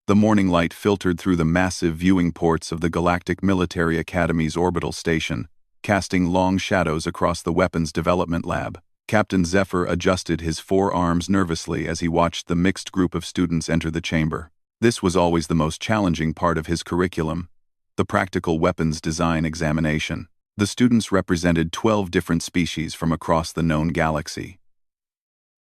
The morning light filtered through the massive viewing ports of the Galactic Military Academy's orbital station, casting long shadows across the weapons development lab. Captain Zephyr adjusted his forearms nervously as he watched the mixed group of students enter the chamber. This was always the most challenging part of his curriculum, the practical weapons design examination. The students represented 12 different species from across the known galaxy.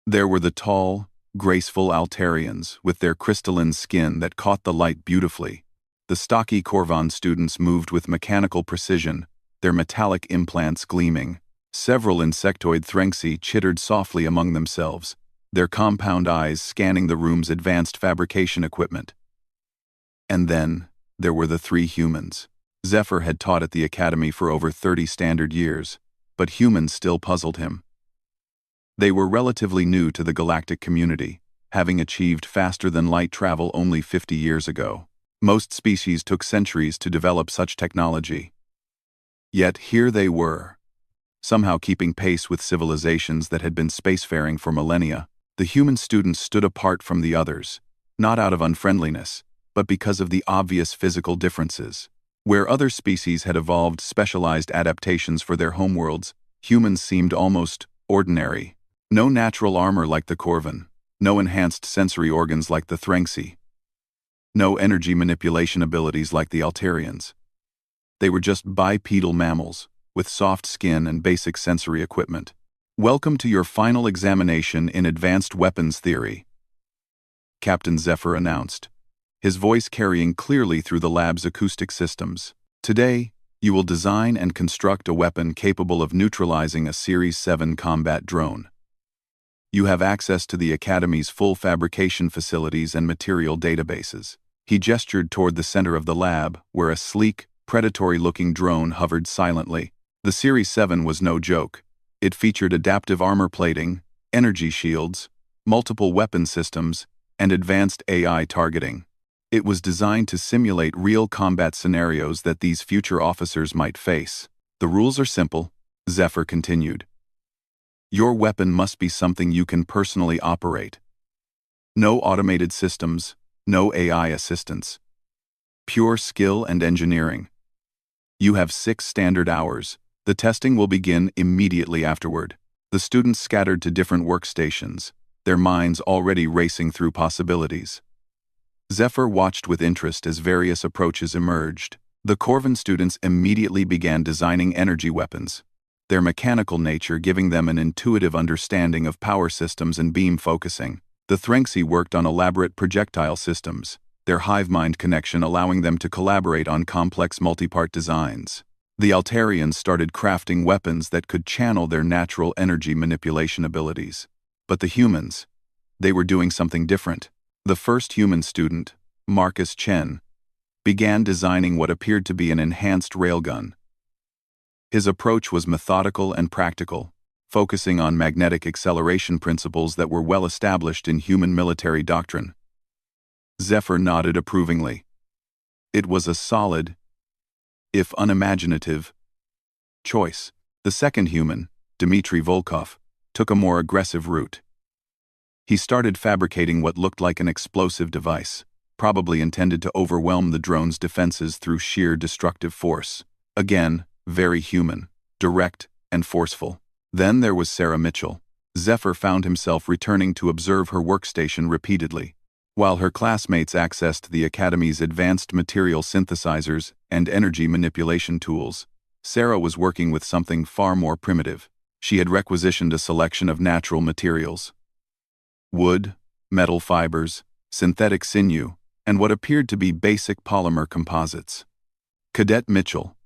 There were the tall, graceful Altarians with their crystalline skin that caught the light beautifully. The stocky Corvan students moved with mechanical precision, their metallic implants gleaming. Several insectoid Threnxi chittered softly among themselves, their compound eyes scanning the room's advanced fabrication equipment. And then, there were the three humans. Zephyr had taught at the academy for over 30 standard years, but humans still puzzled him. They were relatively new to the galactic community, having achieved faster-than-light travel only 50 years ago. Most species took centuries to develop such technology. Yet here they were, somehow keeping pace with civilizations that had been spacefaring for millennia. The human students stood apart from the others, not out of unfriendliness, but because of the obvious physical differences. Where other species had evolved specialized adaptations for their homeworlds, humans seemed almost ordinary. No natural armor like the Corvan, no enhanced sensory organs like the Threnxi, no energy manipulation abilities like the Altarians. They were just bipedal mammals, with soft skin and basic sensory equipment. Welcome to your final examination in Advanced Weapons Theory, Captain Zephyr announced, his voice carrying clearly through the lab's acoustic systems. Today, you will design and construct a weapon capable of neutralizing a Series 7 combat drone. You have access to the Academy's full fabrication facilities and material databases. He gestured toward the center of the lab, where a sleek, predatory-looking drone hovered silently. The Series 7 was no joke. It featured adaptive armor plating, energy shields, multiple weapon systems, and advanced AI targeting. It was designed to simulate real combat scenarios that these future officers might face. The rules are simple, Zephyr continued. Your weapon must be something you can personally operate. No automated systems, no AI assistance. Pure skill and engineering. You have 6 standard hours. The testing will begin immediately afterward. The students scattered to different workstations, their minds already racing through possibilities. Zephyr watched with interest as various approaches emerged. The Corvan students immediately began designing energy weapons, their mechanical nature giving them an intuitive understanding of power systems and beam focusing. The Threnxi worked on elaborate projectile systems, their hive-mind connection allowing them to collaborate on complex multi-part designs. The Altarians started crafting weapons that could channel their natural energy manipulation abilities. But the humans, they were doing something different. The first human student, Marcus Chen, began designing what appeared to be an enhanced railgun. His approach was methodical and practical, focusing on magnetic acceleration principles that were well established in human military doctrine. Zephyr nodded approvingly. It was a solid, if unimaginative, choice. The second human, Dmitry Volkov, took a more aggressive route. He started fabricating what looked like an explosive device, probably intended to overwhelm the drone's defenses through sheer destructive force. Again, very human, direct, and forceful. Then there was Sarah Mitchell. Zephyr found himself returning to observe her workstation repeatedly. While her classmates accessed the Academy's advanced material synthesizers and energy manipulation tools, Sarah was working with something far more primitive. She had requisitioned a selection of natural materials: wood, metal fibers, synthetic sinew, and what appeared to be basic polymer composites. Cadet Mitchell.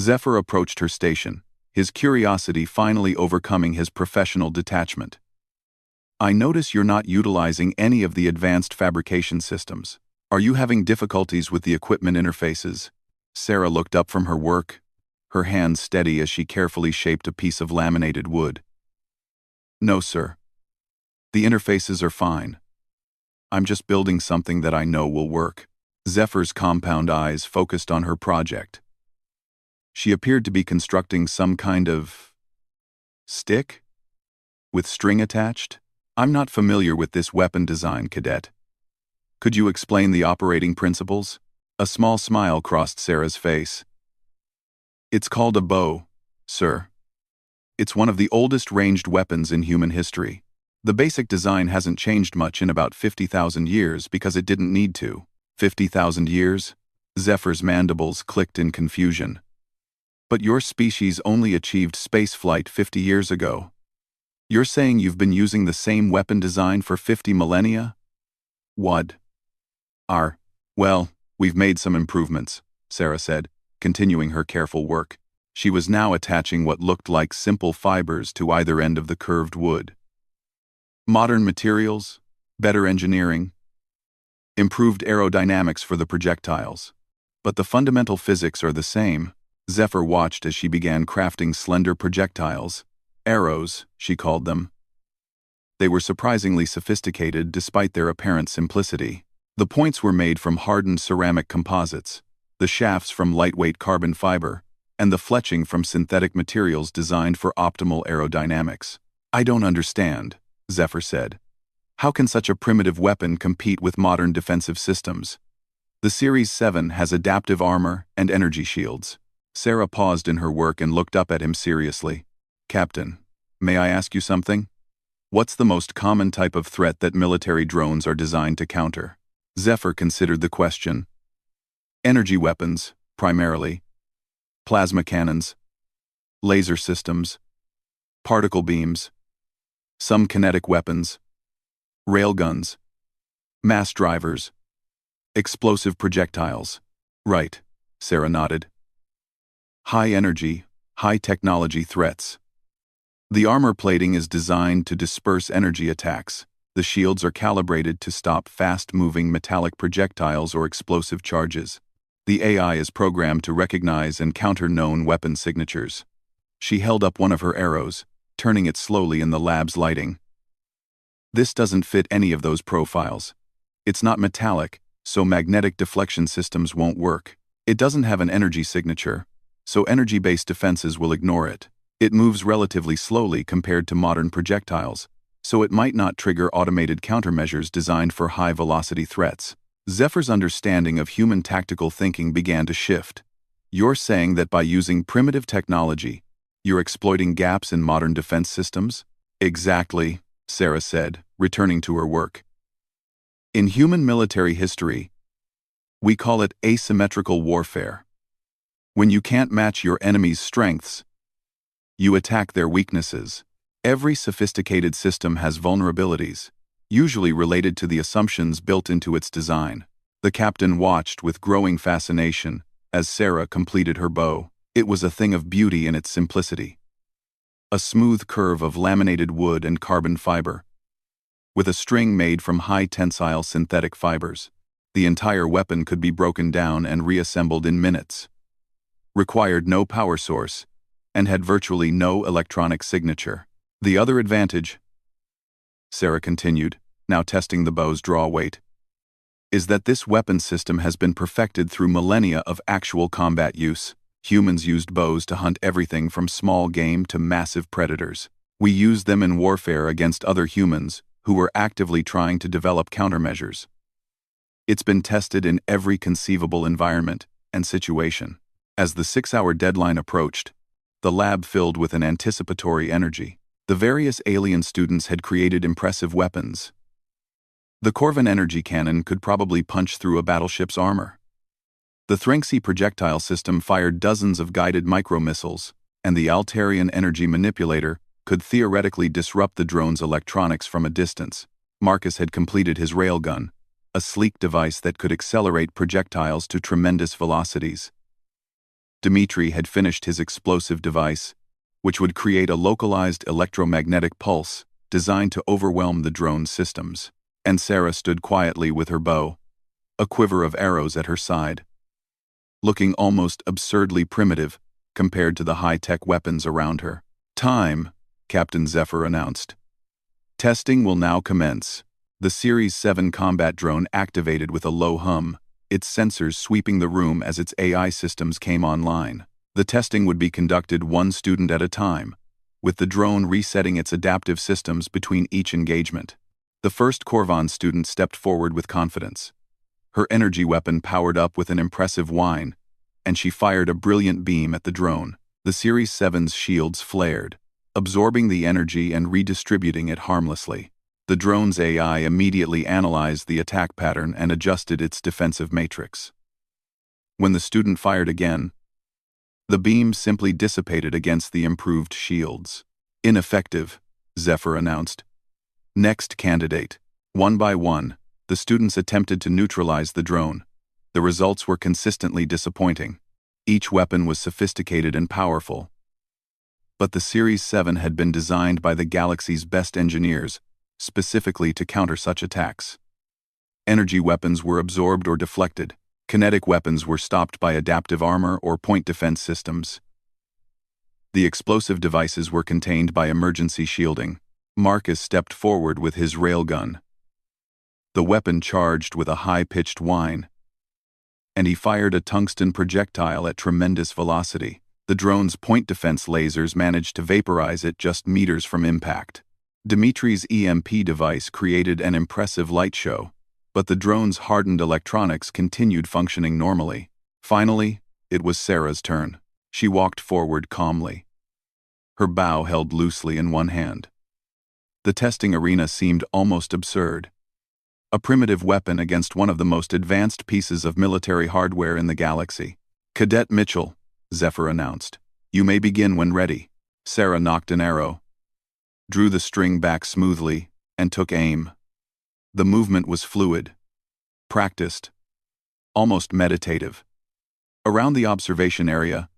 Zephyr approached her station, his curiosity finally overcoming his professional detachment. I notice you're not utilizing any of the advanced fabrication systems. Are you having difficulties with the equipment interfaces? Sarah looked up from her work, her hands steady as she carefully shaped a piece of laminated wood. No, sir. The interfaces are fine. I'm just building something that I know will work. Zephyr's compound eyes focused on her project. She appeared to be constructing some kind of stick with string attached. I'm not familiar with this weapon design, Cadet. Could you explain the operating principles? A small smile crossed Sarah's face. It's called a bow, sir. It's one of the oldest ranged weapons in human history. The basic design hasn't changed much in about 50,000 years because it didn't need to. 50,000 years? Zephyr's mandibles clicked in confusion. But your species only achieved spaceflight 50 years ago. You're saying you've been using the same weapon design for 50 millennia? What? Well, we've made some improvements, Sarah said, continuing her careful work. She was now attaching what looked like simple fibers to either end of the curved wood. Modern materials, better engineering, improved aerodynamics for the projectiles. But the fundamental physics are the same. Zephyr watched as she began crafting slender projectiles. Arrows, she called them. They were surprisingly sophisticated despite their apparent simplicity. The points were made from hardened ceramic composites, the shafts from lightweight carbon fiber, and the fletching from synthetic materials designed for optimal aerodynamics. I don't understand, Zephyr said. How can such a primitive weapon compete with modern defensive systems? The Series 7 has adaptive armor and energy shields. Sarah paused in her work and looked up at him seriously. Captain, may I ask you something? What's the most common type of threat that military drones are designed to counter? Zephyr considered the question. Energy weapons, primarily. Plasma cannons. Laser systems. Particle beams. Some kinetic weapons. Railguns. Mass drivers. Explosive projectiles. Right, Sarah nodded. High-energy, high-technology threats. The armor plating is designed to disperse energy attacks. The shields are calibrated to stop fast-moving metallic projectiles or explosive charges. The AI is programmed to recognize and counter known weapon signatures. She held up one of her arrows, turning it slowly in the lab's lighting. This doesn't fit any of those profiles. It's not metallic, so magnetic deflection systems won't work. It doesn't have an energy signature, so energy-based defenses will ignore it. It moves relatively slowly compared to modern projectiles, so it might not trigger automated countermeasures designed for high-velocity threats. Zephyr's understanding of human tactical thinking began to shift. You're saying that by using primitive technology, you're exploiting gaps in modern defense systems? Exactly, Sarah said, returning to her work. In human military history, we call it asymmetrical warfare. When you can't match your enemy's strengths, you attack their weaknesses. Every sophisticated system has vulnerabilities, usually related to the assumptions built into its design. The captain watched with growing fascination as Sarah completed her bow. It was a thing of beauty in its simplicity. A smooth curve of laminated wood and carbon fiber, with a string made from high-tensile synthetic fibers. The entire weapon could be broken down and reassembled in minutes. Required no power source, and had virtually no electronic signature. The other advantage, Sarah continued, now testing the bow's draw weight, is that this weapon system has been perfected through millennia of actual combat use. Humans used bows to hunt everything from small game to massive predators. We used them in warfare against other humans who were actively trying to develop countermeasures. It's been tested in every conceivable environment and situation. As the 6-hour deadline approached, the lab filled with an anticipatory energy. The various alien students had created impressive weapons. The Corvin energy cannon could probably punch through a battleship's armor. The Threnxi projectile system fired dozens of guided micromissiles, and the Altarian energy manipulator could theoretically disrupt the drone's electronics from a distance. Marcus had completed his railgun, a sleek device that could accelerate projectiles to tremendous velocities. Dmitri had finished his explosive device, which would create a localized electromagnetic pulse designed to overwhelm the drone's systems. And Sarah stood quietly with her bow, a quiver of arrows at her side, looking almost absurdly primitive compared to the high-tech weapons around her. Time, Captain Zephyr announced. Testing will now commence. The Series 7 combat drone activated with a low hum, its sensors sweeping the room as its AI systems came online. The testing would be conducted one student at a time, with the drone resetting its adaptive systems between each engagement. The first Korvan student stepped forward with confidence. Her energy weapon powered up with an impressive whine, and she fired a brilliant beam at the drone. The Series 7's shields flared, absorbing the energy and redistributing it harmlessly. The drone's AI immediately analyzed the attack pattern and adjusted its defensive matrix. When the student fired again, the beam simply dissipated against the improved shields. Ineffective, Zephyr announced. Next candidate. One by one, the students attempted to neutralize the drone. The results were consistently disappointing. Each weapon was sophisticated and powerful. But the Series 7 had been designed by the galaxy's best engineers, specifically to counter such attacks. Energy weapons were absorbed or deflected. Kinetic weapons were stopped by adaptive armor or point defense systems. The explosive devices were contained by emergency shielding. Marcus stepped forward with his railgun. The weapon charged with a high-pitched whine, and he fired a tungsten projectile at tremendous velocity. The drone's point defense lasers managed to vaporize it just meters from impact. Dimitri's EMP device created an impressive light show, but the drone's hardened electronics continued functioning normally. Finally, it was Sarah's turn. She walked forward calmly, her bow held loosely in one hand. The testing arena seemed almost absurd. A primitive weapon against one of the most advanced pieces of military hardware in the galaxy. Cadet Mitchell, Zephyr announced. You may begin when ready. Sarah nocked an arrow, drew the string back smoothly, and took aim. The movement was fluid, practiced, almost meditative. Around the observation area,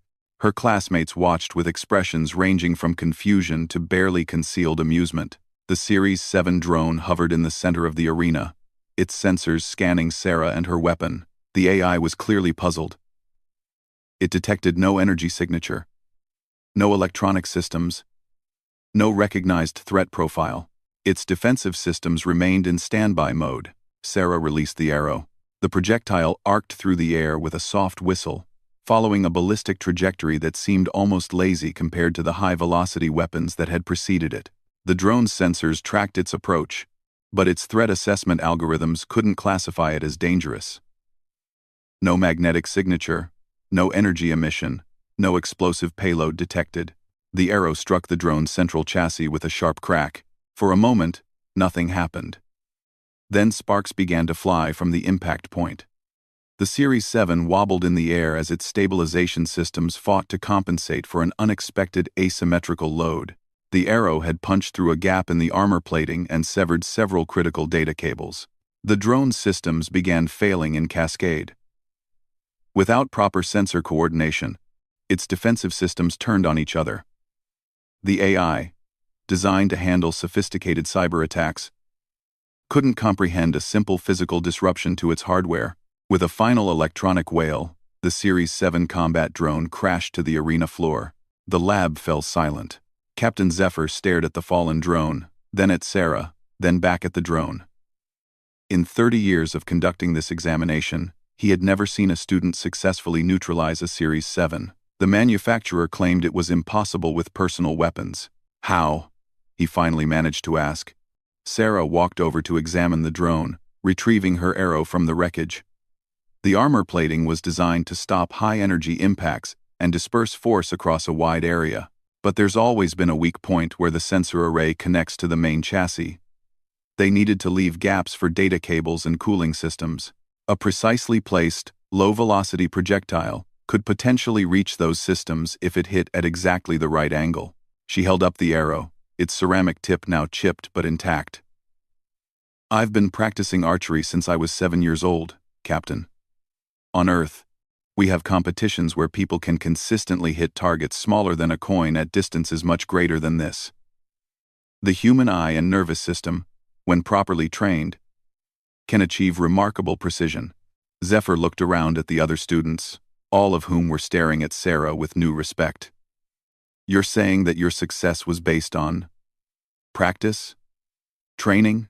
her classmates watched with expressions ranging from confusion to barely concealed amusement. The Series 7 drone hovered in the center of the arena, its sensors scanning Sarah and her weapon. The AI was clearly puzzled. It detected no energy signature, no electronic systems, no recognized threat profile. Its defensive systems remained in standby mode. Sarah released the arrow. The projectile arced through the air with a soft whistle, following a ballistic trajectory that seemed almost lazy compared to the high-velocity weapons that had preceded it. The drone's sensors tracked its approach, but its threat assessment algorithms couldn't classify it as dangerous. No magnetic signature, no energy emission, no explosive payload detected. The arrow struck the drone's central chassis with a sharp crack. For a moment, nothing happened. Then sparks began to fly from the impact point. The Series 7 wobbled in the air as its stabilization systems fought to compensate for an unexpected asymmetrical load. The arrow had punched through a gap in the armor plating and severed several critical data cables. The drone's systems began failing in cascade. Without proper sensor coordination, its defensive systems turned on each other. The AI, designed to handle sophisticated cyber attacks, couldn't comprehend a simple physical disruption to its hardware. With a final electronic wail, the Series 7 combat drone crashed to the arena floor. The lab fell silent. Captain Zephyr stared at the fallen drone, then at Sarah, then back at the drone. In 30 years of conducting this examination, he had never seen a student successfully neutralize a Series 7. The manufacturer claimed it was impossible with personal weapons. How? He finally managed to ask. Sarah walked over to examine the drone, retrieving her arrow from the wreckage. The armor plating was designed to stop high-energy impacts and disperse force across a wide area. But there's always been a weak point where the sensor array connects to the main chassis. They needed to leave gaps for data cables and cooling systems. A precisely placed, low-velocity projectile could potentially reach those systems if it hit at exactly the right angle. She held up the arrow, its ceramic tip now chipped but intact. I've been practicing archery since I was 7 years old, Captain. On Earth, we have competitions where people can consistently hit targets smaller than a coin at distances much greater than this. The human eye and nervous system, when properly trained, can achieve remarkable precision. Zephyr looked around at the other students, all of whom were staring at Sarah with new respect. You're saying that your success was based on practice? Training?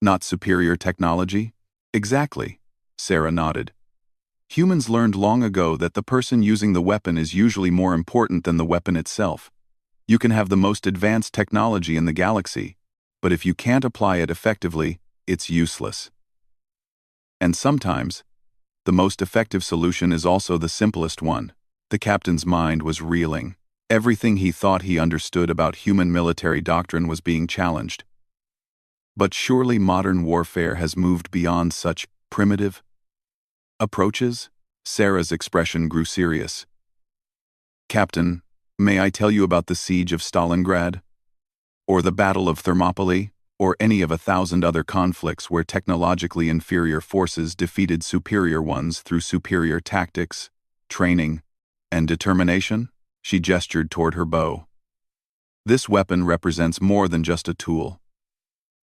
Not superior technology? Exactly, Sarah nodded. Humans learned long ago that the person using the weapon is usually more important than the weapon itself. You can have the most advanced technology in the galaxy, But if you can't apply it effectively, it's useless. And sometimes, the most effective solution is also the simplest one. The captain's mind was reeling. Everything he thought he understood about human military doctrine was being challenged. But surely modern warfare has moved beyond such primitive approaches? Sarah's expression grew serious. Captain, may I tell you about the siege of Stalingrad? Or the Battle of Thermopylae? Or any of 1,000 other conflicts where technologically inferior forces defeated superior ones through superior tactics, training, and determination? She gestured toward her bow. This weapon represents more than just a tool.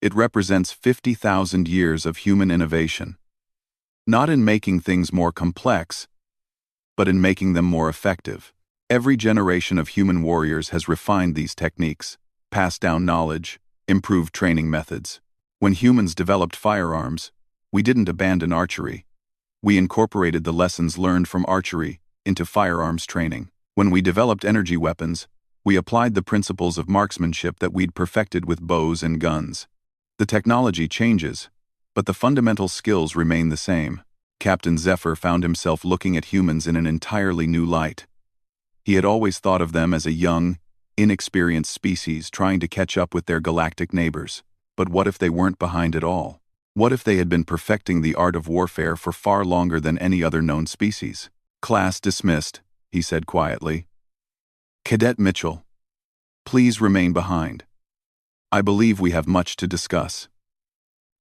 It represents 50,000 years of human innovation. Not in making things more complex, but in making them more effective. Every generation of human warriors has refined these techniques, passed down knowledge, improved training methods. When humans developed firearms, we didn't abandon archery. We incorporated the lessons learned from archery into firearms training. When we developed energy weapons, we applied the principles of marksmanship that we'd perfected with bows and guns. The technology changes, but the fundamental skills remain the same. Captain Zephyr found himself looking at humans in an entirely new light. He had always thought of them as a young, inexperienced species trying to catch up with their galactic neighbors. But what if they weren't behind it all? What if they had been perfecting the art of warfare for far longer than any other known species? Class dismissed, he said quietly. Cadet Mitchell, please remain behind. I believe we have much to discuss.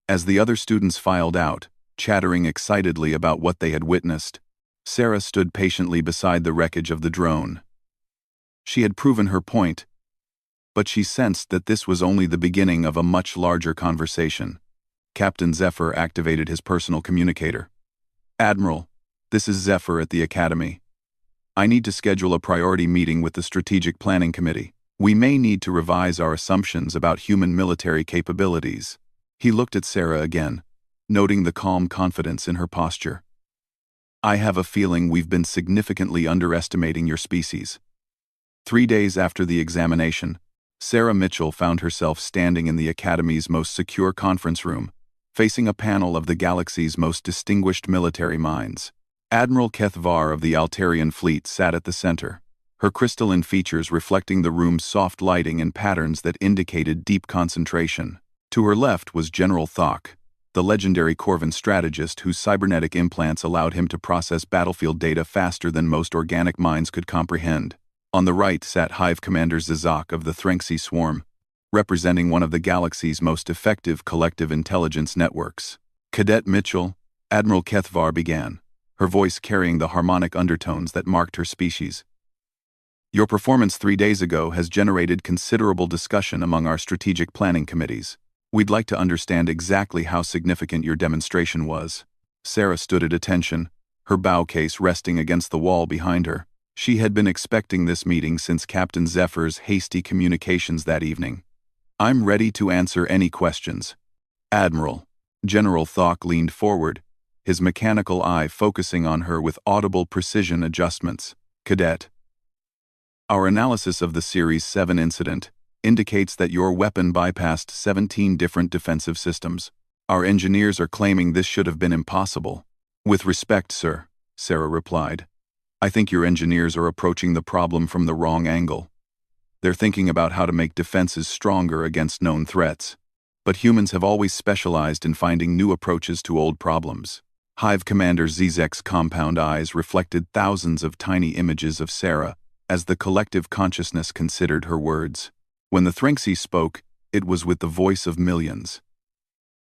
As the other students filed out, chattering excitedly about what they had witnessed, Sarah stood patiently beside the wreckage of the drone. She had proven her point, but she sensed that this was only the beginning of a much larger conversation. Captain Zephyr activated his personal communicator. Admiral, this is Zephyr at the Academy. I need to schedule a priority meeting with the Strategic Planning Committee. We may need to revise our assumptions about human military capabilities. He looked at Sarah again, noting the calm confidence in her posture. I have a feeling we've been significantly underestimating your species. 3 days after the examination, Sarah Mitchell found herself standing in the Academy's most secure conference room, facing a panel of the galaxy's most distinguished military minds. Admiral Kethvar of the Altarian fleet sat at the center, her crystalline features reflecting the room's soft lighting and patterns that indicated deep concentration. To her left was General Thok, the legendary Corvan strategist whose cybernetic implants allowed him to process battlefield data faster than most organic minds could comprehend. On the right sat Hive Commander Zizak of the Threnxi Swarm, representing one of the galaxy's most effective collective intelligence networks. Cadet Mitchell, Admiral Kethvar began, her voice carrying the harmonic undertones that marked her species. Your performance 3 days ago has generated considerable discussion among our strategic planning committees. We'd like to understand exactly how significant your demonstration was. Sarah stood at attention, her bow case resting against the wall behind her. She had been expecting this meeting since Captain Zephyr's hasty communications that evening. I'm ready to answer any questions. Admiral. General Thok leaned forward, his mechanical eye focusing on her with audible precision adjustments. Cadet. Our analysis of the Series 7 incident indicates that your weapon bypassed 17 different defensive systems. Our engineers are claiming this should have been impossible. With respect, sir, Sarah replied. I think your engineers are approaching the problem from the wrong angle. They're thinking about how to make defenses stronger against known threats. But humans have always specialized in finding new approaches to old problems. Hive Commander Zizek's compound eyes reflected thousands of tiny images of Sarah as the collective consciousness considered her words. When the Threnxi spoke, it was with the voice of millions.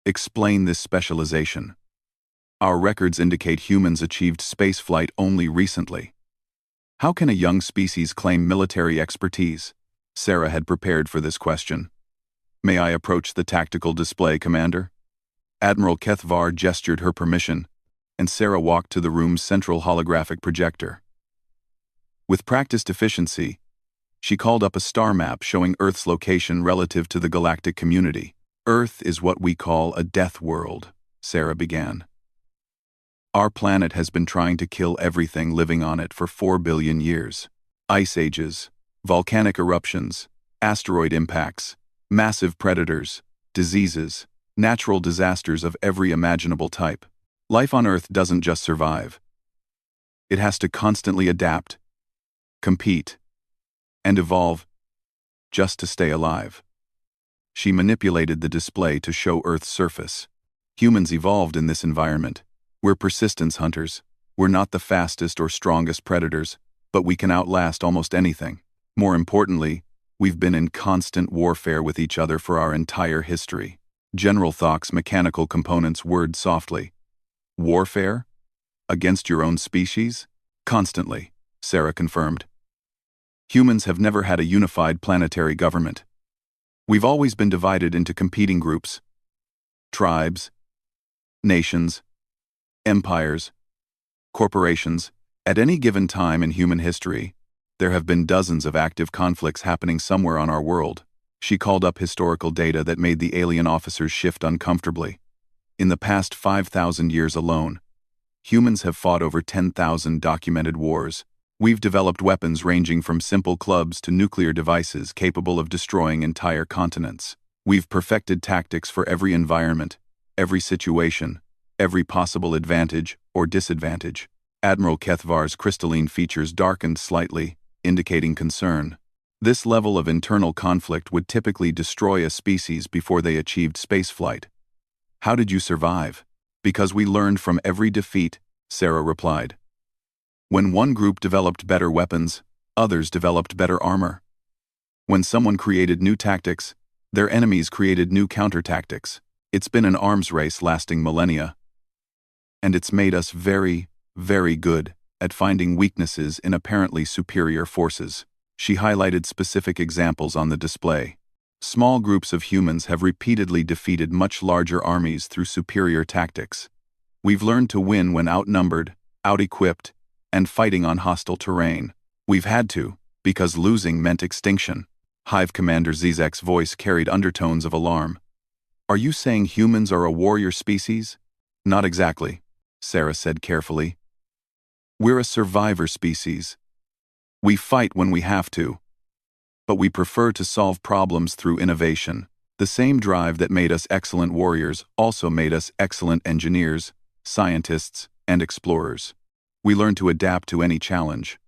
Explain this specialization. Our records indicate humans achieved spaceflight only recently. How can a young species claim military expertise? Sarah had prepared for this question. May I approach the tactical display, Commander? Admiral Kethvar gestured her permission, and Sarah walked to the room's central holographic projector. With practiced efficiency, she called up a star map showing Earth's location relative to the galactic community. Earth is what we call a death world, Sarah began. Our planet has been trying to kill everything living on it for 4 billion years. Ice ages, volcanic eruptions, asteroid impacts, massive predators, diseases, natural disasters of every imaginable type. Life on Earth doesn't just survive. It has to constantly adapt, compete, and evolve just to stay alive. She manipulated the display to show Earth's surface. Humans evolved in this environment. We're persistence hunters. We're not the fastest or strongest predators, but we can outlast almost anything. More importantly, we've been in constant warfare with each other for our entire history. General Thock's mechanical components whirred softly. Warfare? Against your own species? Constantly, Sarah confirmed. Humans have never had a unified planetary government. We've always been divided into competing groups. Tribes, nations, empires, corporations. At any given time in human history, there have been dozens of active conflicts happening somewhere on our world. She called up historical data that made the alien officers shift uncomfortably. In the past 5,000 years alone, humans have fought over 10,000 documented wars. We've developed weapons ranging from simple clubs to nuclear devices capable of destroying entire continents. We've perfected tactics for every environment, every situation, every possible advantage or disadvantage. Admiral Kethvar's crystalline features darkened slightly, indicating concern. This level of internal conflict would typically destroy a species before they achieved spaceflight. How did you survive? Because we learned from every defeat, Sarah replied. When one group developed better weapons, others developed better armor. When someone created new tactics, their enemies created new counter-tactics. It's been an arms race lasting millennia. And it's made us very, very good at finding weaknesses in apparently superior forces. She highlighted specific examples on the display. Small groups of humans have repeatedly defeated much larger armies through superior tactics. We've learned to win when outnumbered, out-equipped, and fighting on hostile terrain. We've had to, because losing meant extinction. Hive Commander Zizek's voice carried undertones of alarm. Are you saying humans are a warrior species? Not exactly, Sarah said carefully. We're a survivor species. We fight when we have to. But we prefer to solve problems through innovation. The same drive that made us excellent warriors also made us excellent engineers, scientists, and explorers. We learned to adapt to any challenge,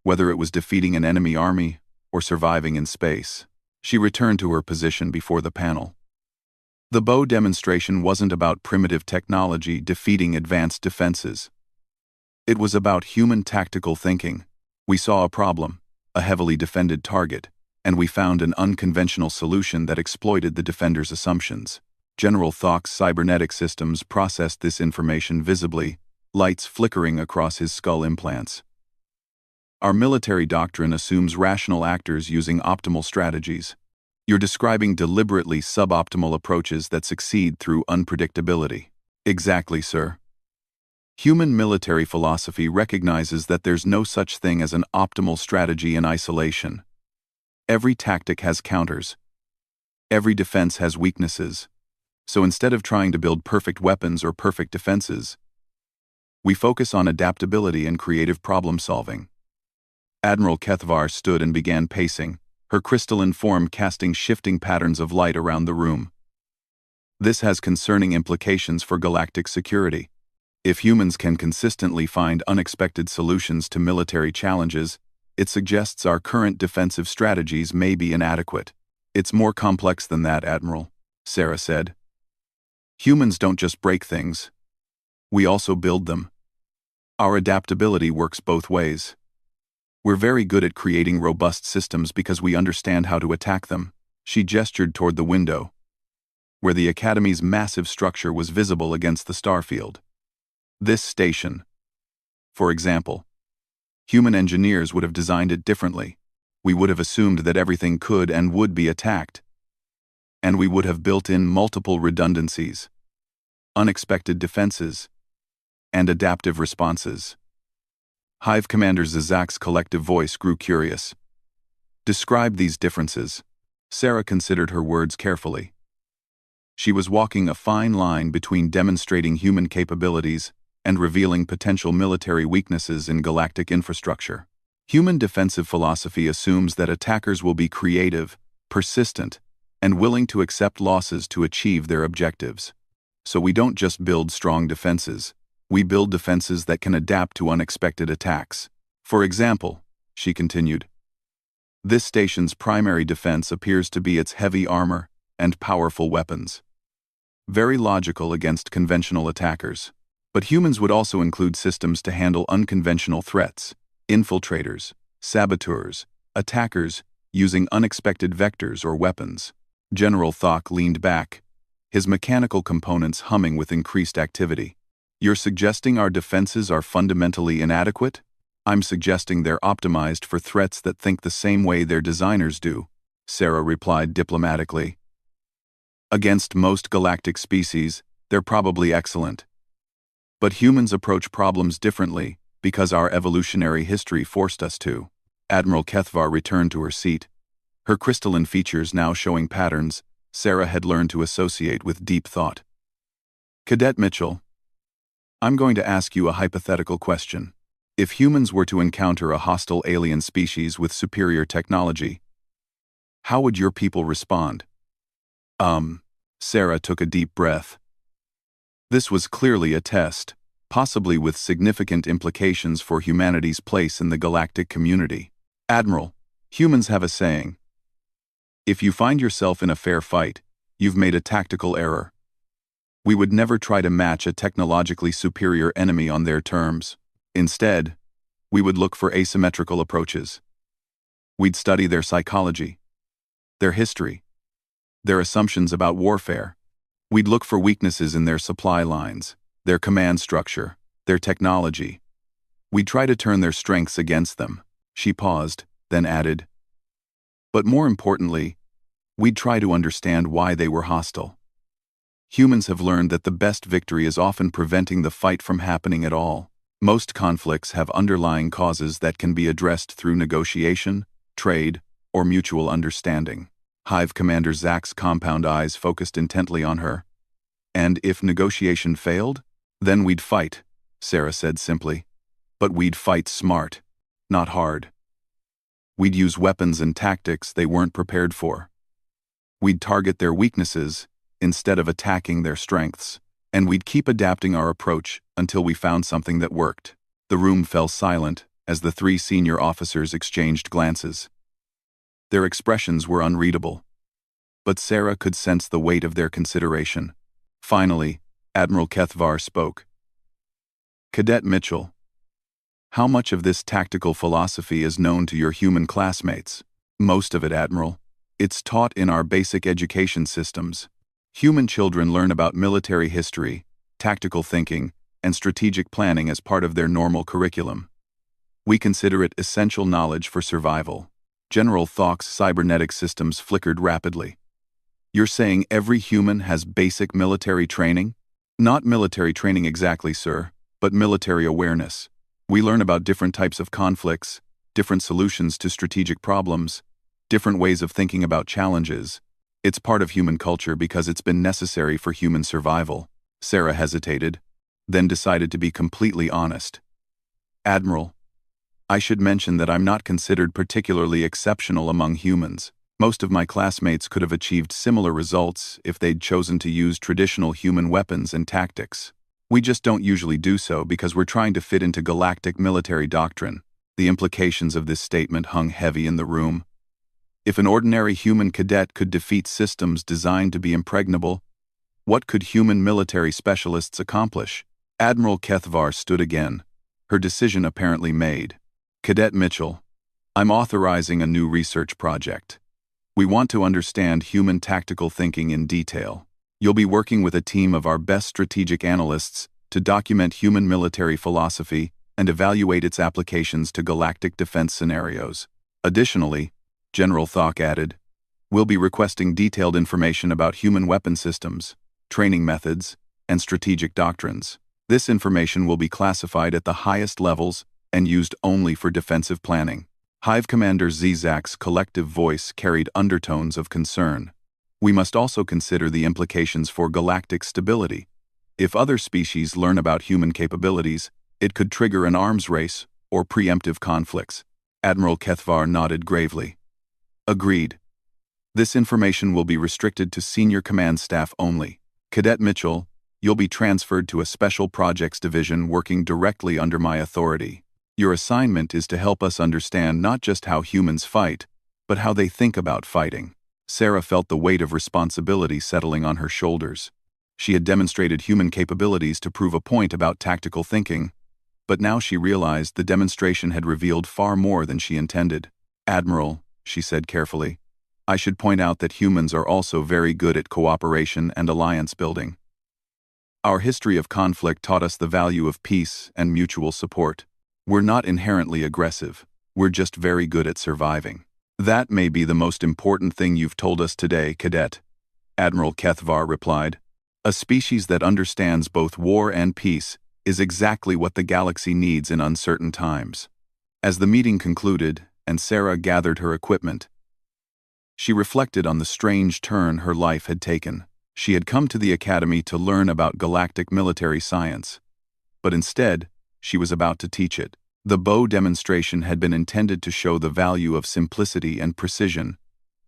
whether it was defeating an enemy army or surviving in space. She returned to her position before the panel. The bow demonstration wasn't about primitive technology defeating advanced defenses. It was about human tactical thinking. We saw a problem, a heavily defended target, and we found an unconventional solution that exploited the defender's assumptions. General Thock's cybernetic systems processed this information visibly, lights flickering across his skull implants. Our military doctrine assumes rational actors using optimal strategies. You're describing deliberately suboptimal approaches that succeed through unpredictability. Exactly, sir. Human military philosophy recognizes that there's no such thing as an optimal strategy in isolation. Every tactic has counters. Every defense has weaknesses. So instead of trying to build perfect weapons or perfect defenses, we focus on adaptability and creative problem-solving. Admiral Kethvar stood and began pacing, her crystalline form casting shifting patterns of light around the room. This has concerning implications for galactic security. If humans can consistently find unexpected solutions to military challenges, it suggests our current defensive strategies may be inadequate. It's more complex than that, Admiral, Sarah said. Humans don't just break things. We also build them. Our adaptability works both ways. We're very good at creating robust systems because we understand how to attack them. She gestured toward the window, where the Academy's massive structure was visible against the starfield. This station, for example, human engineers would have designed it differently. We would have assumed that everything could and would be attacked. And we would have built in multiple redundancies, unexpected defenses, and adaptive responses. Hive Commander Zizek's collective voice grew curious. Describe these differences. Sarah considered her words carefully. She was walking a fine line between demonstrating human capabilities and revealing potential military weaknesses in galactic infrastructure. Human defensive philosophy assumes that attackers will be creative, persistent, and willing to accept losses to achieve their objectives. So we don't just build strong defenses, we build defenses that can adapt to unexpected attacks. For example, she continued, this station's primary defense appears to be its heavy armor and powerful weapons. Very logical against conventional attackers. But humans would also include systems to handle unconventional threats, infiltrators, saboteurs, attackers using unexpected vectors or weapons. General Thok leaned back, his mechanical components humming with increased activity. You're suggesting our defenses are fundamentally inadequate? I'm suggesting they're optimized for threats that think the same way their designers do, Sarah replied diplomatically. Against most galactic species, they're probably excellent. But humans approach problems differently because our evolutionary history forced us to. Admiral Kethvar returned to her seat, her crystalline features now showing patterns Sarah had learned to associate with deep thought. Cadet Mitchell, I'm going to ask you a hypothetical question. If humans were to encounter a hostile alien species with superior technology, how would your people respond? Sarah took a deep breath. This was clearly a test, possibly with significant implications for humanity's place in the galactic community. Admiral, humans have a saying. If you find yourself in a fair fight, you've made a tactical error. We would never try to match a technologically superior enemy on their terms. Instead, we would look for asymmetrical approaches. We'd study their psychology, their history, their assumptions about warfare. We'd look for weaknesses in their supply lines, their command structure, their technology. We'd try to turn their strengths against them. She paused, then added, but more importantly, we'd try to understand why they were hostile. Humans have learned that the best victory is often preventing the fight from happening at all. Most conflicts have underlying causes that can be addressed through negotiation, trade, or mutual understanding. Hive Commander Zach's compound eyes focused intently on her. And if negotiation failed, then we'd fight, Sarah said simply. But we'd fight smart, not hard. We'd use weapons and tactics they weren't prepared for. We'd target their weaknesses instead of attacking their strengths, and we'd keep adapting our approach until we found something that worked. The room fell silent as the three senior officers exchanged glances. Their expressions were unreadable, but Sarah could sense the weight of their consideration. Finally, Admiral Kethvar spoke. Cadet Mitchell, how much of this tactical philosophy is known to your human classmates? Most of it, Admiral. It's taught in our basic education systems. Human children learn about military history, tactical thinking, and strategic planning as part of their normal curriculum. We consider it essential knowledge for survival. General Thok's cybernetic systems flickered rapidly. You're saying every human has basic military training? Not military training exactly, sir, but military awareness. We learn about different types of conflicts, different solutions to strategic problems, different ways of thinking about challenges. It's part of human culture because it's been necessary for human survival. Sarah hesitated, then decided to be completely honest. Admiral, I should mention that I'm not considered particularly exceptional among humans. Most of my classmates could have achieved similar results if they'd chosen to use traditional human weapons and tactics. We just don't usually do so because we're trying to fit into galactic military doctrine. The implications of this statement hung heavy in the room. If an ordinary human cadet could defeat systems designed to be impregnable, what could human military specialists accomplish? Admiral Kethvar stood again, her decision apparently made. Cadet Mitchell, I'm authorizing a new research project. We want to understand human tactical thinking in detail. You'll be working with a team of our best strategic analysts to document human military philosophy and evaluate its applications to galactic defense scenarios. Additionally, General Thok added, we'll be requesting detailed information about human weapon systems, training methods, and strategic doctrines. This information will be classified at the highest levels and used only for defensive planning. Hive Commander Zach's collective voice carried undertones of concern. We must also consider the implications for galactic stability. If other species learn about human capabilities, it could trigger an arms race or preemptive conflicts. Admiral Kethvar nodded gravely. Agreed. This information will be restricted to senior command staff only. Cadet Mitchell, you'll be transferred to a special projects division working directly under my authority. Your assignment is to help us understand not just how humans fight, but how they think about fighting. Sarah felt the weight of responsibility settling on her shoulders. She had demonstrated human capabilities to prove a point about tactical thinking, but now she realized the demonstration had revealed far more than she intended. "Admiral," she said carefully, "I should point out that humans are also very good at cooperation and alliance building. Our history of conflict taught us the value of peace and mutual support. We're not inherently aggressive, we're just very good at surviving." "That may be the most important thing you've told us today, Cadet," Admiral Kethvar replied. "A species that understands both war and peace is exactly what the galaxy needs in uncertain times." As the meeting concluded and Sarah gathered her equipment, she reflected on the strange turn her life had taken. She had come to the Academy to learn about galactic military science, but instead, she was about to teach it. The bow demonstration had been intended to show the value of simplicity and precision,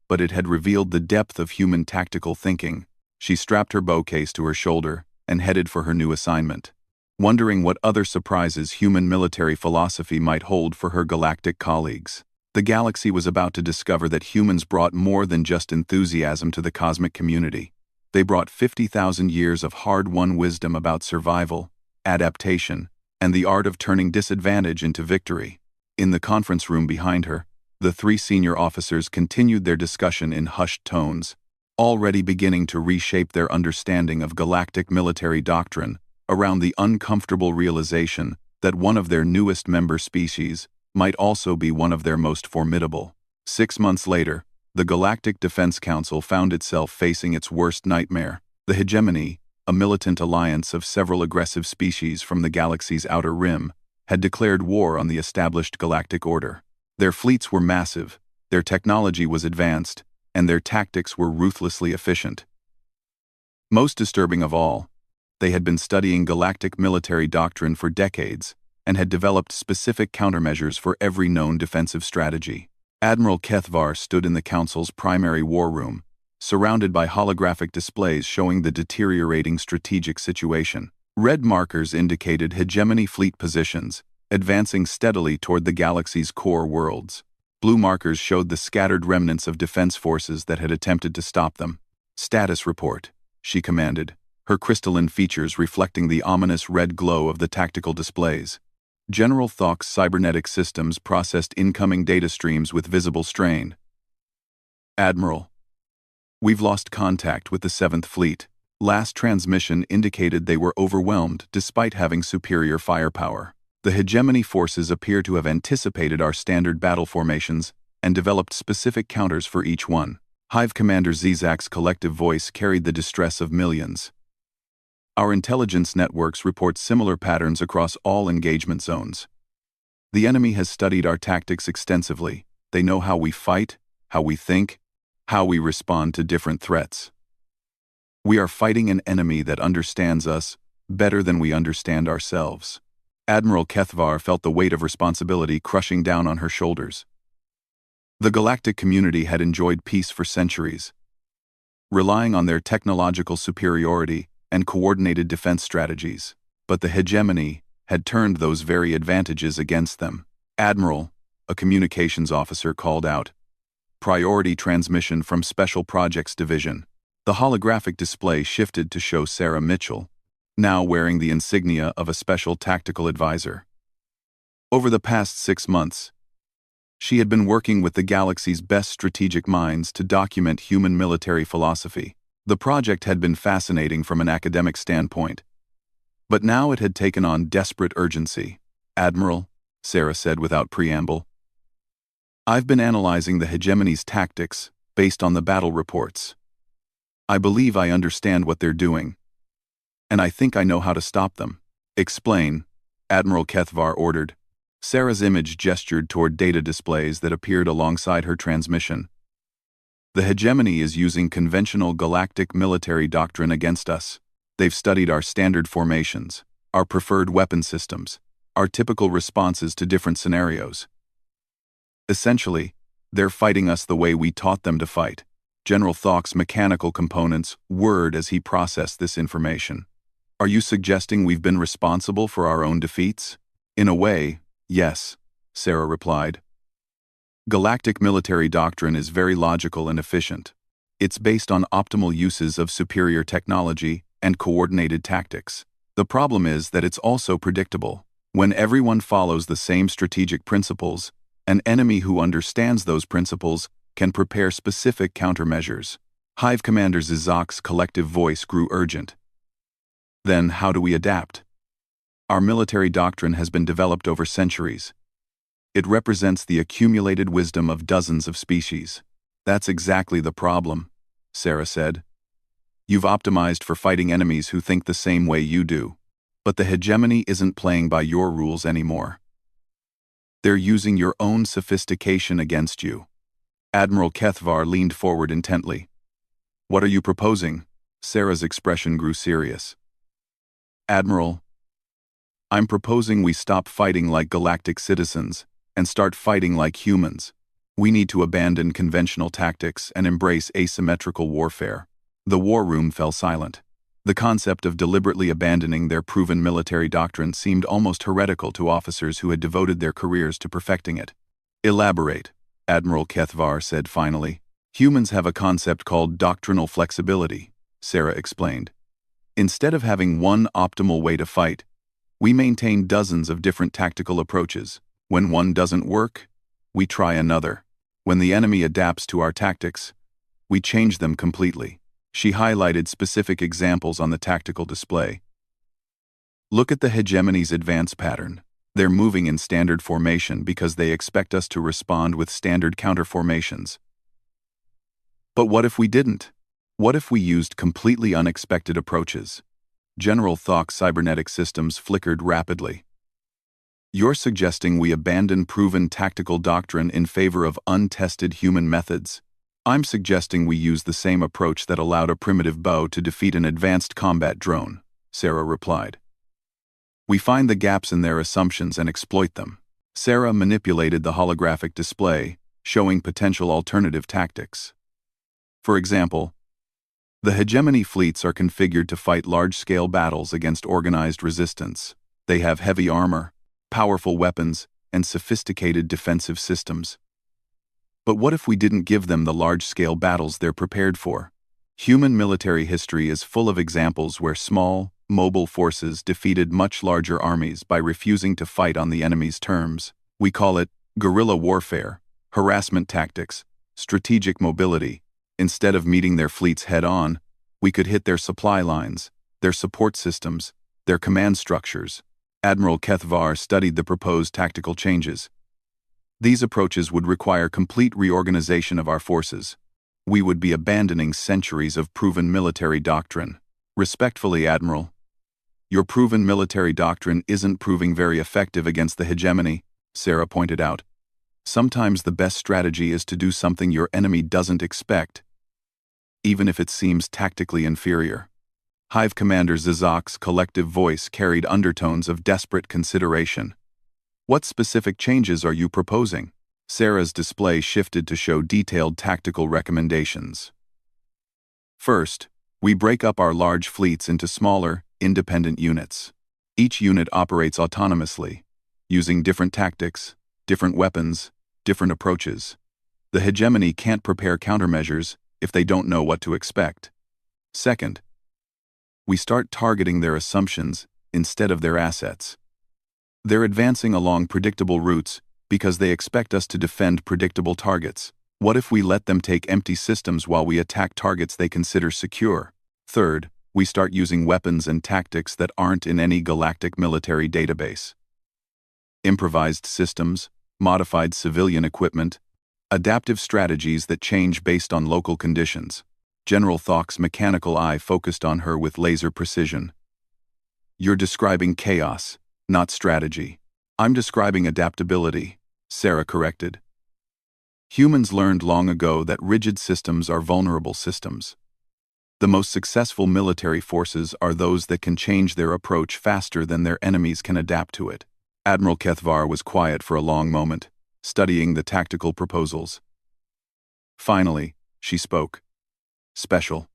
but it had revealed the depth of human tactical thinking. She strapped her bow case to her shoulder and headed for her new assignment, wondering what other surprises human military philosophy might hold for her galactic colleagues. The galaxy was about to discover that humans brought more than just enthusiasm to the cosmic community. They brought 50,000 years of hard-won wisdom about survival, adaptation, and the art of turning disadvantage into victory. In the conference room behind her, the three senior officers continued their discussion in hushed tones, already beginning to reshape their understanding of galactic military doctrine around the uncomfortable realization that one of their newest member species might also be one of their most formidable. 6 months later, the Galactic Defense Council found itself facing its worst nightmare. The hegemony, a militant alliance of several aggressive species from the galaxy's outer rim, had declared war on the established galactic order. Their fleets were massive, their technology was advanced, and their tactics were ruthlessly efficient. Most disturbing of all, they had been studying galactic military doctrine for decades and had developed specific countermeasures for every known defensive strategy. Admiral Kethvar stood in the Council's primary war room, surrounded by holographic displays showing the deteriorating strategic situation. Red markers indicated hegemony fleet positions, advancing steadily toward the galaxy's core worlds. Blue markers showed the scattered remnants of defense forces that had attempted to stop them. "Status report," she commanded, her crystalline features reflecting the ominous red glow of the tactical displays. General Thok's cybernetic systems processed incoming data streams with visible strain. "Admiral, we've lost contact with the 7th Fleet. Last transmission indicated they were overwhelmed despite having superior firepower. The hegemony forces appear to have anticipated our standard battle formations and developed specific counters for each one." Hive Commander Zizak's collective voice carried the distress of millions. "Our intelligence networks report similar patterns across all engagement zones. The enemy has studied our tactics extensively. They know how we fight, how we think, how we respond to different threats. We are fighting an enemy that understands us better than we understand ourselves." Admiral Kethvar felt the weight of responsibility crushing down on her shoulders. The galactic community had enjoyed peace for centuries, relying on their technological superiority and coordinated defense strategies, but the hegemony had turned those very advantages against them. "Admiral," a communications officer called out, "priority transmission from Special Projects Division." The holographic display shifted to show Sarah Mitchell, now wearing the insignia of a special tactical advisor. Over the past 6 months, she had been working with the galaxy's best strategic minds to document human military philosophy. The project had been fascinating from an academic standpoint, but now it had taken on desperate urgency. "Admiral," Sarah said without preamble, "I've been analyzing the hegemony's tactics based on the battle reports. I believe I understand what they're doing, and I think I know how to stop them." "Explain," Admiral Kethvar ordered. Sarah's image gestured toward data displays that appeared alongside her transmission. "The hegemony is using conventional galactic military doctrine against us. They've studied our standard formations, our preferred weapon systems, our typical responses to different scenarios. Essentially, they're fighting us the way we taught them to fight. General Thawk's mechanical components whirred as he processed this information. Are you suggesting we've been responsible for our own defeats? In a way, yes, Sarah replied. Galactic military doctrine is very logical and efficient. It's based on optimal uses of superior technology and coordinated tactics. The problem is that it's also predictable. When everyone follows the same strategic principles, an enemy who understands those principles can prepare specific countermeasures. Hive Commander Zizak's collective voice grew urgent. Then how do we adapt? Our military doctrine has been developed over centuries. It represents the accumulated wisdom of dozens of species. That's exactly the problem, Sarah said. You've optimized for fighting enemies who think the same way you do. But the hegemony isn't playing by your rules anymore. They're using your own sophistication against you. Admiral Kethvar leaned forward intently. What are you proposing? Sarah's expression grew serious. Admiral, I'm proposing we stop fighting like galactic citizens and start fighting like humans. We need to abandon conventional tactics and embrace asymmetrical warfare. The war room fell silent. The concept of deliberately abandoning their proven military doctrine seemed almost heretical to officers who had devoted their careers to perfecting it. Elaborate, Admiral Kethvar said finally. Humans have a concept called doctrinal flexibility, Sarah explained. Instead of having one optimal way to fight, we maintain dozens of different tactical approaches. When one doesn't work, we try another. When the enemy adapts to our tactics, we change them completely. She highlighted specific examples on the tactical display. Look at the hegemony's advance pattern. They're moving in standard formation because they expect us to respond with standard counterformations. But what if we didn't? What if we used completely unexpected approaches? General Thawk's cybernetic systems flickered rapidly. You're suggesting we abandon proven tactical doctrine in favor of untested human methods. I'm suggesting we use the same approach that allowed a primitive bow to defeat an advanced combat drone, Sarah replied. We find the gaps in their assumptions and exploit them. Sarah manipulated the holographic display, showing potential alternative tactics. For example, the hegemony fleets are configured to fight large-scale battles against organized resistance. They have heavy armor, powerful weapons, and sophisticated defensive systems. But what if we didn't give them the large-scale battles they're prepared for? Human military history is full of examples where small, mobile forces defeated much larger armies by refusing to fight on the enemy's terms. We call it guerrilla warfare, harassment tactics, strategic mobility. Instead of meeting their fleets head-on, we could hit their supply lines, their support systems, their command structures. Admiral Kethvar studied the proposed tactical changes. These approaches would require complete reorganization of our forces. We would be abandoning centuries of proven military doctrine. Respectfully, Admiral, your proven military doctrine isn't proving very effective against the hegemony, Sarah pointed out. Sometimes the best strategy is to do something your enemy doesn't expect, even if it seems tactically inferior. Hive Commander Zizak's collective voice carried undertones of desperate consideration. What specific changes are you proposing? Sarah's display shifted to show detailed tactical recommendations. First, we break up our large fleets into smaller, independent units. Each unit operates autonomously, using different tactics, different weapons, different approaches. The hegemony can't prepare countermeasures if they don't know what to expect. Second, we start targeting their assumptions instead of their assets. They're advancing along predictable routes because they expect us to defend predictable targets. What if we let them take empty systems while we attack targets they consider secure? Third, we start using weapons and tactics that aren't in any galactic military database. Improvised systems, modified civilian equipment, adaptive strategies that change based on local conditions. General Thawk's mechanical eye focused on her with laser precision. You're describing chaos, not strategy. I'm describing adaptability, Sarah corrected. Humans learned long ago that rigid systems are vulnerable systems. The most successful military forces are those that can change their approach faster than their enemies can adapt to it. Admiral Kethvar was quiet for a long moment, studying the tactical proposals. Finally, she spoke. Special.